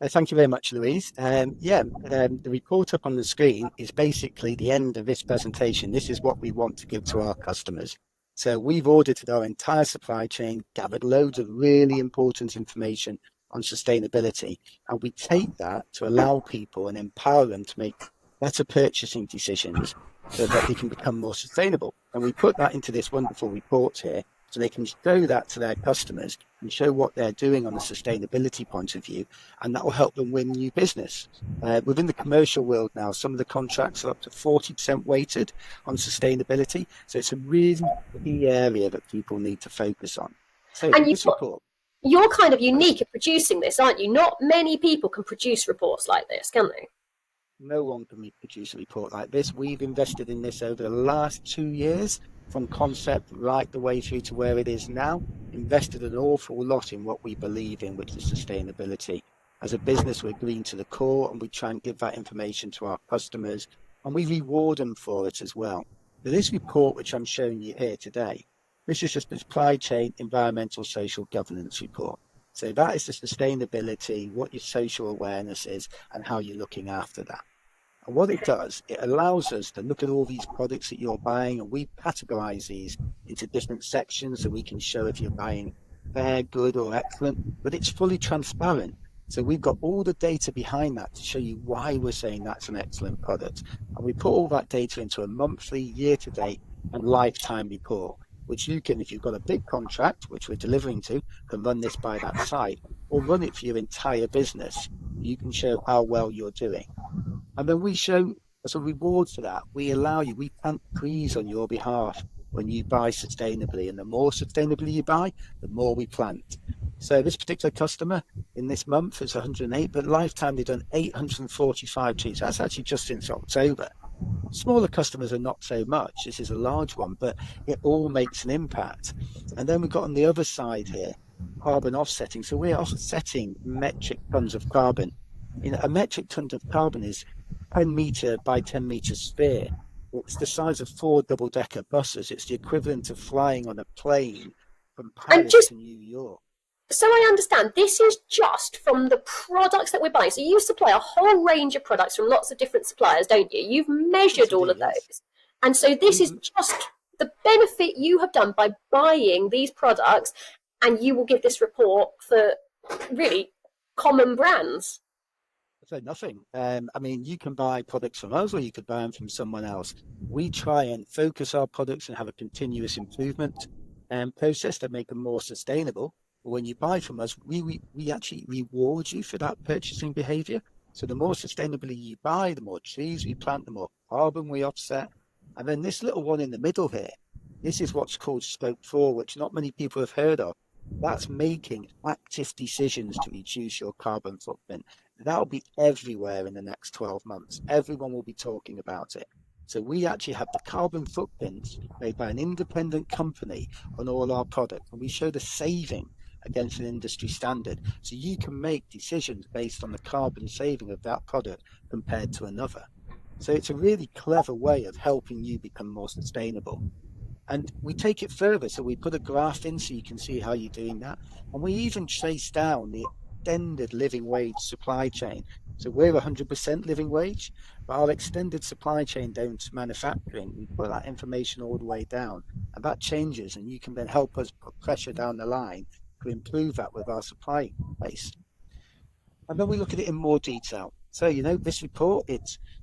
Thank you very much, Louise. The report up on the screen is basically the end of this presentation. This is what we want to give to our customers. So we've audited our entire supply chain, gathered loads of really important information on sustainability, and we take that to allow people and empower them to make better purchasing decisions so that they can become more sustainable. And we put that into this wonderful report here so they can show that to their customers and show what they're doing on a sustainability point of view, and that will help them win new business. Within the commercial world now, some of the contracts are up to 40% weighted on sustainability, so it's a really key area that people need to focus on. So And this report, you're kind of unique at producing this, aren't you? Not many people can produce reports like this, can they? no one can produce a report like this. We've invested in this over the last 2 years, from concept right the way through to where it is now, invested an awful lot in what we believe in, which is sustainability. As a business, we're green to the core, and we try and give that information to our customers, and we reward them for it as well. So this report, which I'm showing you here today, this is just the supply chain environmental social governance report. So that is the sustainability, what your social awareness is, and how you're looking after that. And what it does, it allows us to look at all these products that you're buying, and we categorize these into different sections so we can show if you're buying fair, good, or excellent, but it's fully transparent. So we've got all the data behind that to show you why we're saying that's an excellent product. And we put all that data into a monthly, year-to-date, and lifetime report, which you can, if you've got a big contract, which we're delivering to, can run this by that site, or run it for your entire business. You can show how well you're doing. And then we show, as a reward for that, we plant trees on your behalf when you buy sustainably. And the more sustainably you buy, the more we plant. So this particular customer in this month is 108, but lifetime they've done 845 trees. That's actually just since October. Smaller customers are not so much. This is a large one, but it all makes an impact. And then we've got on the other side here, carbon offsetting. So we're offsetting metric tons of carbon. A metric ton of carbon is 10-meter by 10-meter sphere. It's the size of 4 double-decker buses. It's the equivalent of flying on a plane from And Paris just to New York. so I understand, this is just from the products that we're buying. So you supply a whole range of products from lots of different suppliers, don't you? You've Yes, measured I do, all of yes. those. And so this is We, just the benefit you have done by buying these products, and you will give this report for really common brands. So nothing. You can buy products from us or you could buy them from someone else. We try and focus our products and have a continuous improvement process to make them more sustainable. But when you buy from us, we actually reward you for that purchasing behavior. So the more sustainably you buy, the more trees we plant, the more carbon we offset. And then this little one in the middle here, this is what's called Scope 4, which not many people have heard of. That's making active decisions to reduce your carbon footprint. That'll be everywhere in the next 12 months. Everyone will be talking about it. So we actually have the carbon footprints made by an independent company on all our products, and we show the saving against an industry standard. So you can make decisions based on the carbon saving of that product compared to another. So it's a really clever way of helping you become more sustainable. And we take it further. So we put a graph in so you can see how you're doing that. And we even trace down the extended living wage supply chain. So we're 100% living wage, but our extended supply chain down to manufacturing, we put that information all the way down. And that changes, and you can then help us put pressure down the line to improve that with our supply base. And then we look at it in more detail. So, this report,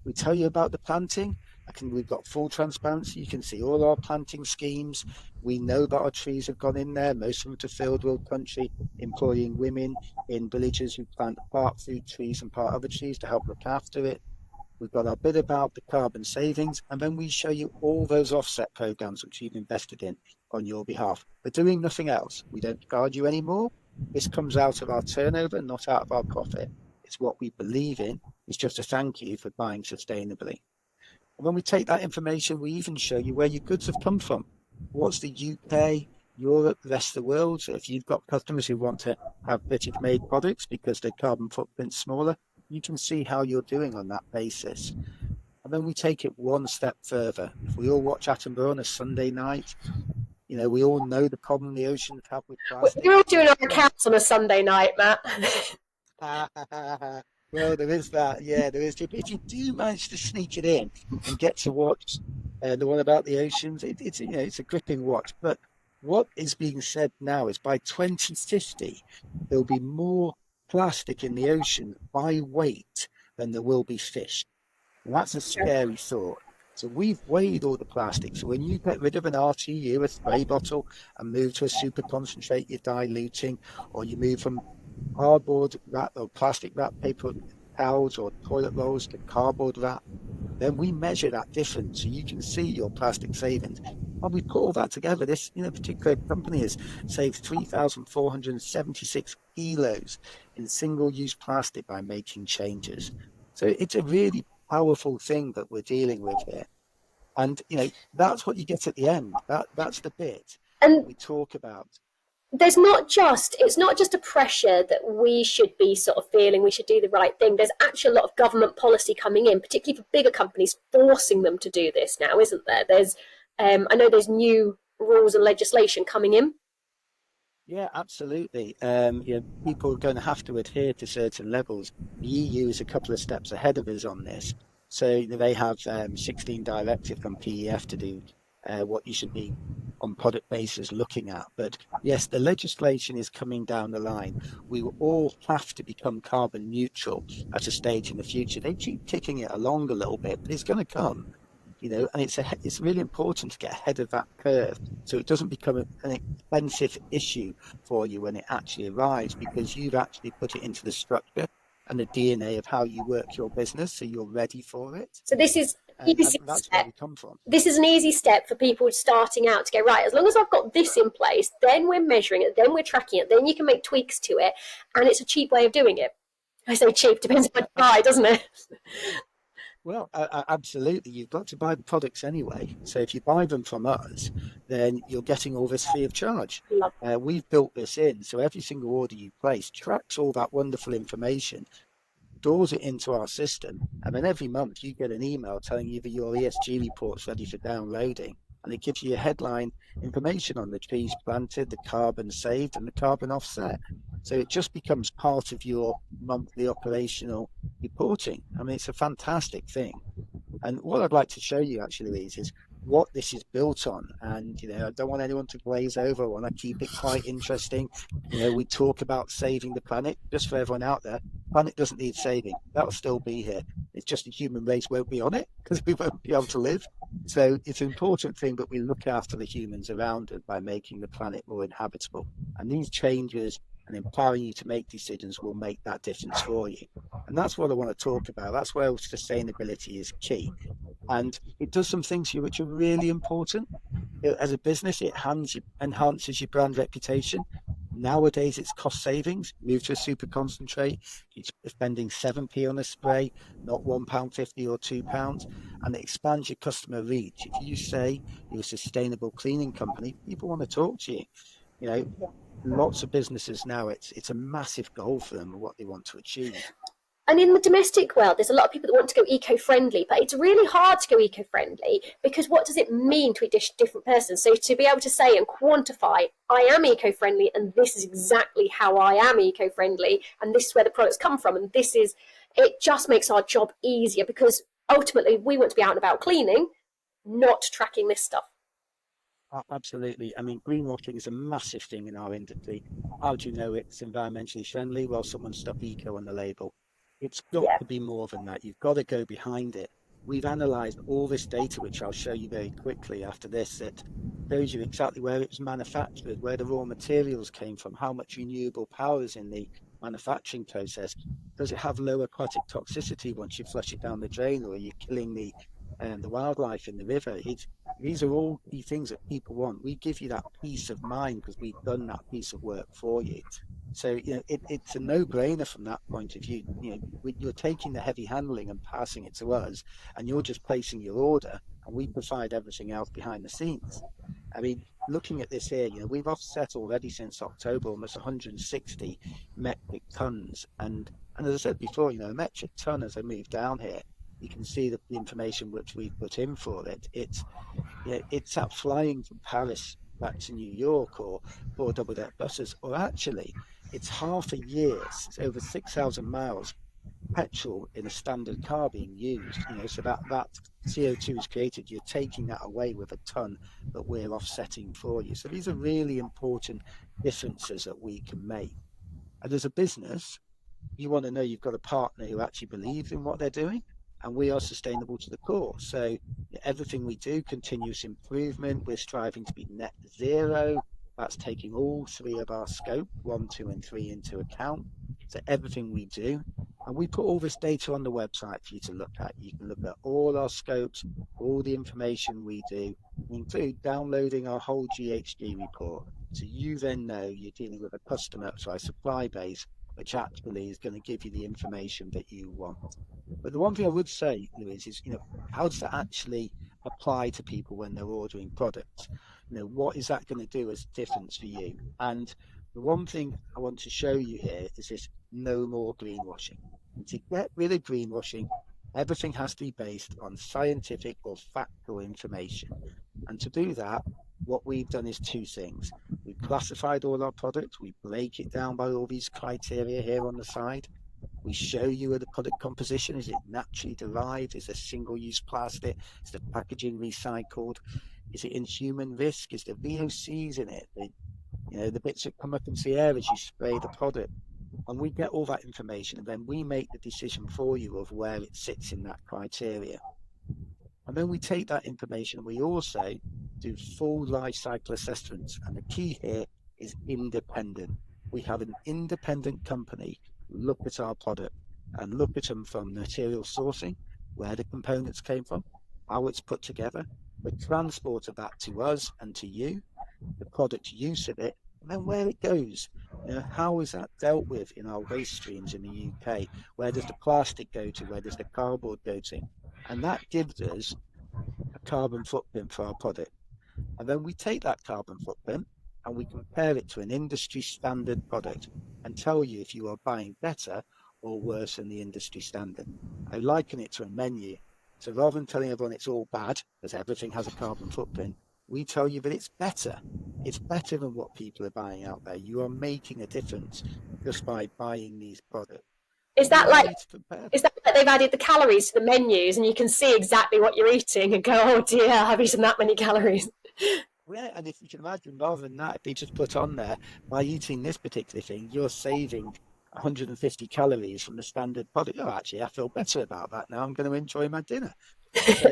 we tell you about the planting. We've got full transparency. You can see all our planting schemes. We know that our trees have gone in there, most of them to third world country, employing women in villages who plant part fruit trees and part other trees to help look after it. We've got our bit about the carbon savings, and then we show you all those offset programs which you've invested in on your behalf. We're doing nothing else. We don't charge you anymore. This comes out of our turnover, not out of our profit. It's what we believe in. It's just a thank you for buying sustainably. And when we take that information, we even show you where your goods have come from. What's the UK, Europe, the rest of the world? So if you've got customers who want to have British-made products because their carbon footprint's smaller, you can see how you're doing on that basis. And then we take it one step further. If we all watch Attenborough on a Sunday night, we all know the problem the oceans have with plastic. We're all doing our accounts on a Sunday night, Matt. Well, there is that. Yeah, there is. If you do manage to sneak it in and get to watch the one about the oceans, it's it's a gripping watch. But what is being said now is by 2050 there'll be more plastic in the ocean by weight than there will be fish. And that's a scary thought. So we've weighed all the plastic. So when you get rid of an RTU, a spray bottle, and move to a super concentrate, you're diluting, or you move from cardboard wrap or plastic wrap paper towels or toilet rolls to cardboard wrap, then we measure that difference so you can see your plastic savings. And we put all that together. This particular company has saved 3,476 kilos in single-use plastic by making changes. So it's a really powerful thing that we're dealing with here. And that's what you get at the end. That's the bit that And we talk about. it's not just a pressure that we should be sort of feeling we should do the right thing. There's actually a lot of government policy coming in, particularly for bigger companies, forcing them to do this now, isn't there? I know there's new rules and legislation coming in. Yeah, absolutely. People are going to have to adhere to certain levels. The EU is a couple of steps ahead of us on this. So they have 16 directives from PEF to do what you should be on product basis looking at. But yes, the legislation is coming down the line. We will all have to become carbon neutral at a stage in the future. They keep kicking it along a little bit, but it's going to come. And it's really important to get ahead of that curve so it doesn't become an expensive issue for you when it actually arrives, because you've actually put it into the structure and the DNA of how you work your business, so you're ready for it. So this is And easy that's where step. we come from. This is an easy step for people starting out to go, right, as long as I've got this in place, then we're measuring it, then we're tracking it, then you can make tweaks to it, and it's a cheap way of doing it. I say cheap, depends on what you buy, doesn't it? Well, absolutely. You've got to buy the products anyway. So if you buy them from us, then you're getting all this free of charge. Love. We've built this in, so every single order you place tracks all that wonderful information, stores it into our system, and then every month you get an email telling you that your ESG report's ready for downloading. And it gives you a headline information on the trees planted, the carbon saved, and the carbon offset. So it just becomes part of your monthly operational reporting. I mean, it's a fantastic thing. And what I'd like to show you actually, Louise, is what this is built on. And, I don't want anyone to glaze over. I want to keep it quite interesting. We talk about saving the planet. Just for everyone out there, the planet doesn't need saving. That'll still be here. It's just the human race won't be on it because we won't be able to live. So it's an important thing that we look after the humans around us by making the planet more inhabitable. And these changes and empowering you to make decisions will make that difference for you. And that's what I want to talk about. That's where sustainability is key. And it does some things here which are really important. As a business, it enhances your brand reputation. Nowadays, it's cost savings. Move to a super concentrate. You're spending 7p on a spray, not £1.50 or £2. And it expands your customer reach. If you say you're a sustainable cleaning company, people want to talk to you. You know, lots of businesses now, it's a massive goal for them, what they want to achieve. And in the domestic world, there's a lot of people that want to go eco-friendly, but it's really hard to go eco-friendly because what does it mean to a different person? So to be able to say and quantify, I am eco-friendly and this is exactly how I am eco-friendly and this is where the products come from and it just makes our job easier because ultimately we want to be out and about cleaning, not tracking this stuff. Absolutely. I mean, greenwashing is a massive thing in our industry. How do you know it's environmentally friendly? Well, someone stuck eco on the label. It's got Yeah. to be more than that. You've got to go behind it. We've analysed all this data, which I'll show you very quickly after this, that shows you exactly where it was manufactured, where the raw materials came from, how much renewable power is in the manufacturing process. Does it have low aquatic toxicity once you flush it down the drain, or are you killing the wildlife in the river? These are all the things that people want. We give you that peace of mind because we've done that piece of work for you. So, it's a no-brainer from that point of view. You're taking the heavy handling and passing it to us, and you're just placing your order, and we provide everything else behind the scenes. I mean, looking at this here, we've offset already since October almost 160 metric tons. And as I said before, a metric ton, as I move down here, you can see the information which we've put in for it. It's that flying from Paris back to New York or 4 double-deck buses, or actually it's half a year, it's over 6,000 miles petrol in a standard car being used, so that CO2 is created. You're taking that away with a ton that we're offsetting for you. So these are really important differences that we can make. And as a business, you want to know you've got a partner who actually believes in what they're doing, and we are sustainable to the core. So everything we do, continuous improvement, we're striving to be net zero. That's taking all three of our scope, 1, 2, and 3 into account. So everything we do, and we put all this data on the website for you to look at. You can look at all our scopes, all the information we do, include downloading our whole GHG report. So you then know you're dealing with a customer, so a supply base, which actually is going to give you the information that you want. But the one thing I would say, Louise, is, how does that actually apply to people when they're ordering products? What is that going to do as a difference for you? And the one thing I want to show you here is this: no more greenwashing. And to get rid of greenwashing, everything has to be based on scientific or factual information. And to do that, what we've done is two things. We've classified all our products. We break it down by all these criteria here on the side. We show you the product composition. Is it naturally derived? Is it single-use plastic? Is the packaging recycled? Is it in human risk? Is there VOCs in it? The bits that come up into the air as you spray the product. And we get all that information, and then we make the decision for you of where it sits in that criteria. And then we take that information, and we also do full life cycle assessments. And the key here is independent. We have an independent company look at our product and look at them from material sourcing, where the components came from, how it's put together, the transport of that to us and to you, the product use of it, and then where it goes. How is that dealt with in our waste streams in the UK? Where does the plastic go to? Where does the cardboard go to? And that gives us a carbon footprint for our product. And then we take that carbon footprint and we compare it to an industry standard product and tell you if you are buying better or worse than the industry standard. I liken it to a menu. So rather than telling everyone it's all bad, because everything has a carbon footprint, we tell you that it's better. It's better than what people are buying out there. You are making a difference just by buying these products. Is that like they've added the calories to the menus and you can see exactly what you're eating and go, oh dear, I've eaten that many calories? Yeah, and if you can imagine, rather than that, if they just put on there, by eating this particular thing, you're saving 150 calories from the standard product. Oh, actually, I feel better about that now. I'm going to enjoy my dinner. So,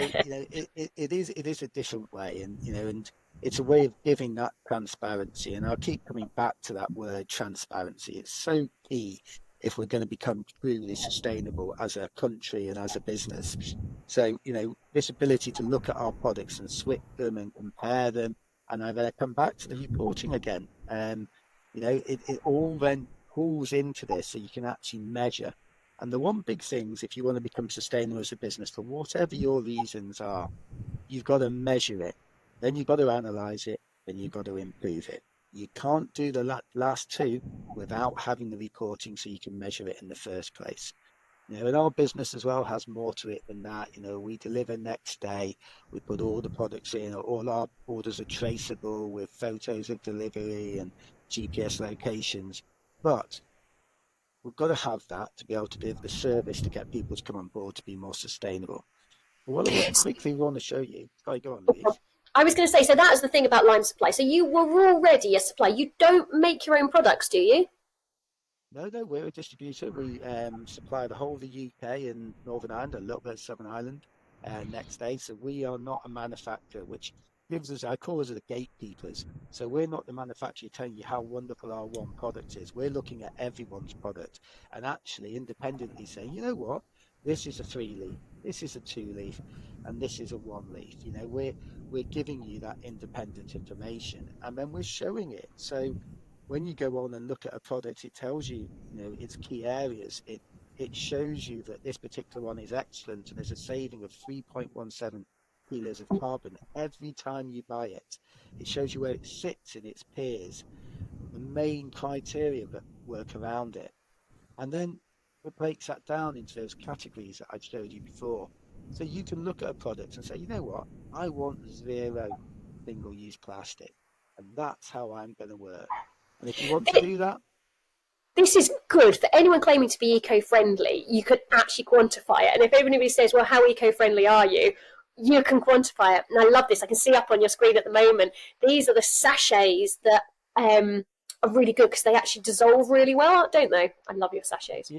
it is a different way, and it's a way of giving that transparency. And I'll keep coming back to that word transparency. It's so key if we're going to become truly sustainable as a country and as a business. So, this ability to look at our products and switch them and compare them, and I come back to the reporting again. It all then pulls into this so you can actually measure. And the one big thing is, if you want to become sustainable as a business, for whatever your reasons are, you've got to measure it. Then you've got to analyze it. Then you've got to improve it. You can't do the last two without having the reporting so you can measure it in the first place. And our business as well has more to it than that. We deliver next day. We put all the products in. All our orders are traceable with photos of delivery and GPS locations. But we've got to have that to be able to give the service to get people to come on board to be more sustainable. But what I quickly want to show you, sorry, go on, Louise. I was going to say, so that's the thing about Lime Supply. So you were already a supplier. You don't make your own products, do you? No, we're a distributor. We supply the whole of the UK and Northern Ireland, a little bit of Southern Ireland next day. So we are not a manufacturer, which gives us, I call us the gatekeepers. So we're not the manufacturer telling you how wonderful our one product is. We're looking at everyone's product and actually independently saying, you know what, this is a 3-leaf, this is a 2-leaf, and this is a 1-leaf. We're giving you that independent information, and then we're showing it. So when you go on and look at a product, it tells you, its key areas. It shows you that this particular one is excellent, and there's a saving of 3.17 kilos of carbon every time you buy it. It shows you where it sits in its peers, the main criteria that work around it, and then it breaks that down into those categories that I showed you before. So you can look at a product and say, you know what, I want 0 single-use plastic, and that's how I'm going to work. And if you want to do that, this is good for anyone claiming to be eco-friendly. You can actually quantify it. And if anybody says, well, how eco-friendly are you? You can quantify it. And I love this. I can see up on your screen at the moment. These are the sachets that are really good because they actually dissolve really well, don't they? I love your sachets.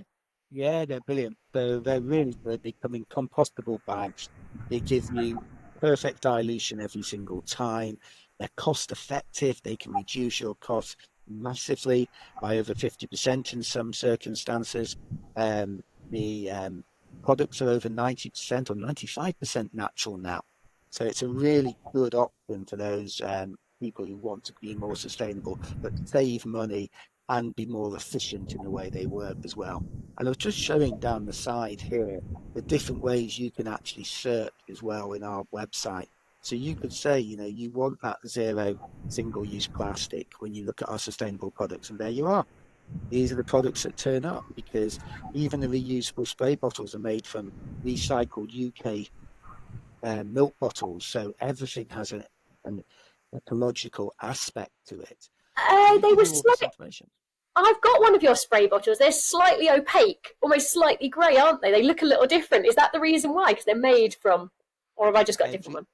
Yeah, they're brilliant. They're really good. They come in compostable bags. They give you perfect dilution every single time. They're cost effective. They can reduce your costs massively by over 50% in some circumstances. The products are over 90% or 95% natural now. So it's a really good option for those people who want to be more sustainable, but save money and be more efficient in the way they work as well. And I was just showing down the side here the different ways you can actually search as well in our website. So you could say, you want that zero single-use plastic when you look at our sustainable products, and there you are. These are the products that turn up, because even the reusable spray bottles are made from recycled UK milk bottles. So everything has an ecological aspect to it. They were all this information. I've got one of your spray bottles. They're slightly opaque, almost slightly grey, aren't they? They look a little different. Is that the reason why? Because they're made from, or have I just got a different one?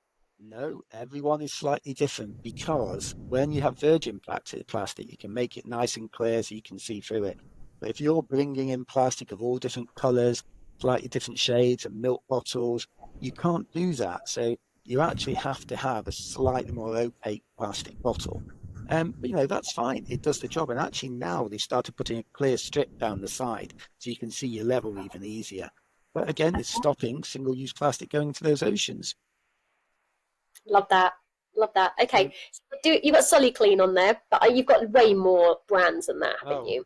No, everyone is slightly different, because when you have virgin plastic, you can make it nice and clear so you can see through it. But if you're bringing in plastic of all different colours, slightly different shades and milk bottles, you can't do that. So you actually have to have a slightly more opaque plastic bottle. But that's fine. It does the job. And actually now they started putting a clear strip down the side so you can see your level even easier. But again, it's stopping single-use plastic going into those oceans. Love that. Love that. Okay, so you've got Solly Clean on there, but you've got way more brands than that, haven't you?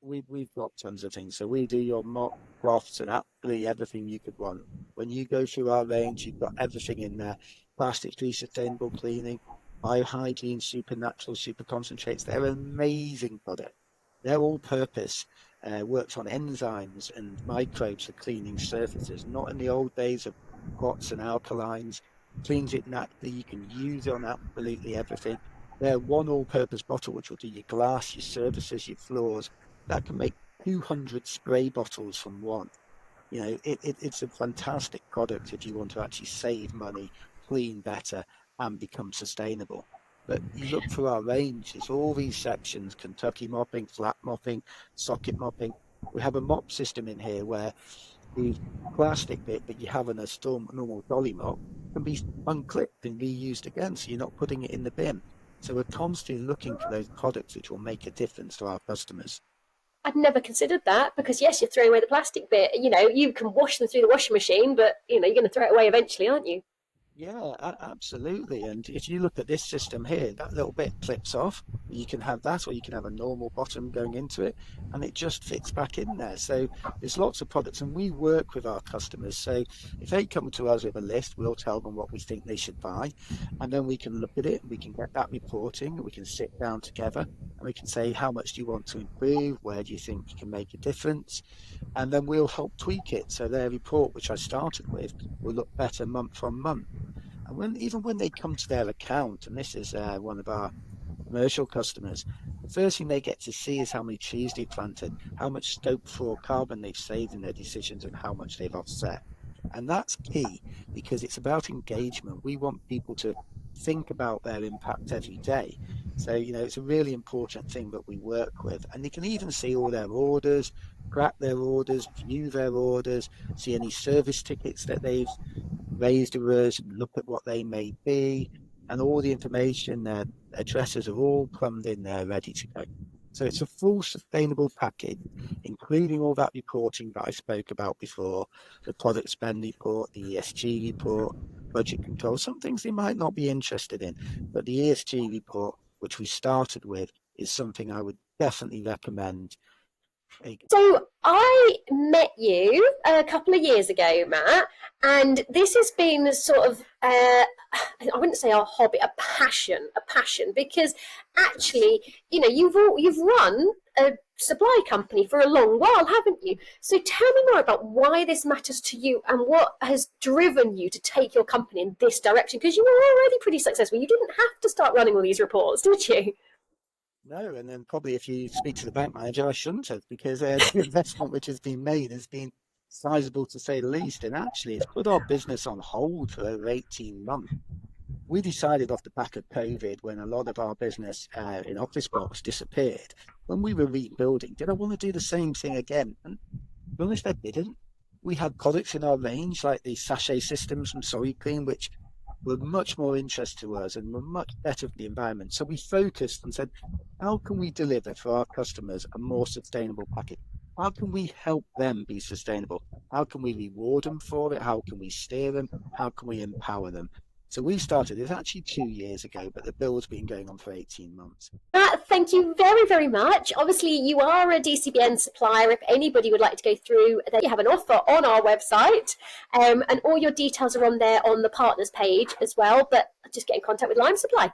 We've got tons of things. So we do your mop, cloths, and absolutely everything you could want. When you go through our range, you've got everything in there: plastic-free sustainable cleaning, biohygiene, supernatural, super concentrates. They're amazing products. They're all purpose. Works on enzymes and microbes for cleaning surfaces, not in the old days of pots and alkalines. Cleans it naturally. You can use it on absolutely everything. They're one all-purpose bottle which will do your glass, your surfaces, your floors. That can make 200 spray bottles from one. It's a fantastic product if you want to actually save money, clean better, and become sustainable. But you look through our range, there's all these sections: Kentucky mopping, flat mopping, socket mopping. We have a mop system in here where the plastic bit that you have in a normal dolly mop can be unclipped and reused again, so you're not putting it in the bin. So we're constantly looking for those products which will make a difference to our customers. I'd never considered that, because yes, you're throwing away the plastic bit. You can wash them through the washing machine, but you're going to throw it away eventually, aren't you? Yeah, absolutely. And if you look at this system here, that little bit clips off. You can have that, or you can have a normal bottom going into it, and it just fits back in there. So there's lots of products, and we work with our customers. So if they come to us with a list, we'll tell them what we think they should buy, and then we can look at it, and we can get that reporting, and we can sit down together, and we can say, how much do you want to improve? Where do you think you can make a difference? And then we'll help tweak it. So their report, which I started with, will look better month on month. And even when they come to their account, and this is one of our commercial customers, the first thing they get to see is how many trees they planted, how much Scope 4 carbon they've saved in their decisions, and how much they've offset. And that's key, because it's about engagement. We want people to think about their impact every day. So, it's a really important thing that we work with. And they can even see all their orders, track their orders, view their orders, see any service tickets that they've raised arrears, look at what they may be, and all the information, their addresses are all plumbed in there, ready to go. So it's a full sustainable package, including all that reporting that I spoke about before: the product spend report, the ESG report, budget control. Some things they might not be interested in, but the ESG report, which we started with, is something I would definitely recommend. So I met you a couple of years ago, Matt, and this has been sort of, I wouldn't say a hobby, a passion, because actually, you've run a supply company for a long while, haven't you? So tell me more about why this matters to you and what has driven you to take your company in this direction, because you were already pretty successful. You didn't have to start running all these reports, did you? No, and then probably if you speak to the bank manager, I shouldn't have, because the investment which has been made has been sizable to say the least. And actually, it's put our business on hold for over 18 months. We decided off the back of COVID, when a lot of our business in Office Box disappeared, when we were rebuilding, did I want to do the same thing again? And to be honest, I didn't. We had products in our range like the sachet systems from Sorry Clean, which were much more interest to us and were much better for the environment. So we focused and said, how can we deliver for our customers a more sustainable package? How can we help them be sustainable? How can we reward them for it? How can we steer them? How can we empower them? So we started, it's actually 2 years ago, but the build's been going on for 18 months. Matt, thank you very, very much. Obviously, you are a DCBN supplier. If anybody would like to go through, then you have an offer on our website, and all your details are on there on the partners page as well. But just get in contact with Lime Supply.